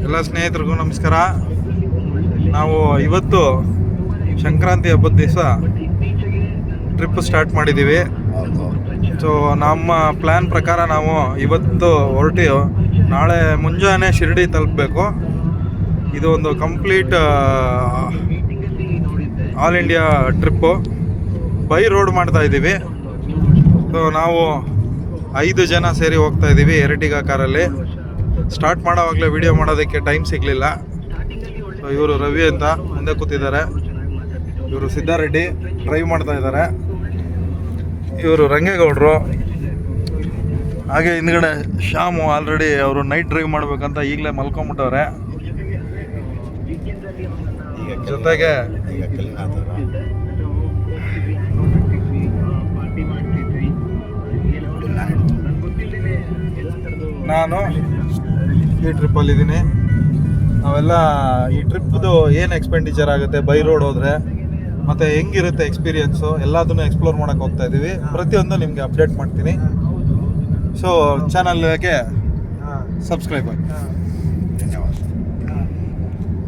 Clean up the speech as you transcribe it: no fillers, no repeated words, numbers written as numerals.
ಎಲ್ಲ ಸ್ನೇಹಿತರಿಗೂ ನಮಸ್ಕಾರ. ನಾವು ಇವತ್ತು ಸಂಕ್ರಾಂತಿ ಹಬ್ಬದ ದಿವಸ ಟ್ರಿಪ್ ಸ್ಟಾರ್ಟ್ ಮಾಡಿದ್ದೀವಿ. ಸೊ ನಮ್ಮ ಪ್ಲ್ಯಾನ್ ಪ್ರಕಾರ ನಾವು ಇವತ್ತು ಹೊರಟಿ ನಾಳೆ ಮುಂಜಾನೆ ಶಿರ್ಡಿ ತಲುಪಬೇಕು. ಇದು ಒಂದು complete all India trip by road ಮಾಡ್ತಾ ಇದ್ದೀವಿ. ಸೊ ನಾವು 5 ಜನ ಸೇರಿ ಹೋಗ್ತಾ ಇದ್ದೀವಿ ಎರ್ಟಿಗಾ ಕಾರಲ್ಲಿ. ಸ್ಟಾರ್ಟ್ ಮಾಡೋವಾಗಲೇ ವಿಡಿಯೋ ಮಾಡೋದಕ್ಕೆ ಟೈಮ್ ಸಿಗಲಿಲ್ಲ. ಸೊ ಇವರು ರವಿ ಅಂತ ಮುಂದೆ ಕೂತಿದ್ದಾರೆ, ಇವರು ಸಿದ್ದಾರೆಡ್ಡಿ ಡ್ರೈವ್ ಮಾಡ್ತಾ ಇದ್ದಾರೆ, ಇವರು ರಂಗೇಗೌಡರು, ಹಾಗೆ ಹಿಂದ್ಗಡೆ ಶ್ಯಾಮು ಆಲ್ರೆಡಿ ಅವರು ನೈಟ್ ಡ್ರೈವ್ ಮಾಡ್ಬೇಕಂತ ಈಗಲೇ ಮಲ್ಕೊಂಬಿಟ್ಟವ್ರೆ. ಜೊತೆಗೆ ನಾನು ಈ ಟ್ರಿಪ್ಪಲ್ಲಿದ್ದೀನಿ. ನಾವೆಲ್ಲ ಈ ಟ್ರಿಪ್ದು ಏನು ಎಕ್ಸ್ಪೆಂಡಿಚರ್ ಆಗುತ್ತೆ ಬೈ ರೋಡ್ ಹೋದರೆ, ಮತ್ತು ಹೆಂಗಿರುತ್ತೆ ಎಕ್ಸ್ಪೀರಿಯೆನ್ಸು ಎಲ್ಲದನ್ನು ಎಕ್ಸ್ಪ್ಲೋರ್ ಮಾಡೋಕ್ಕೆ ಹೋಗ್ತಾ ಇದ್ದೀವಿ. ಪ್ರತಿಯೊಂದು ನಿಮಗೆ ಅಪ್ಡೇಟ್ ಮಾಡ್ತೀನಿ. ಸೊ ಚಾನಲ್ಗೆ ಸಬ್ಸ್ಕ್ರೈಬ್ ಆಗಿ.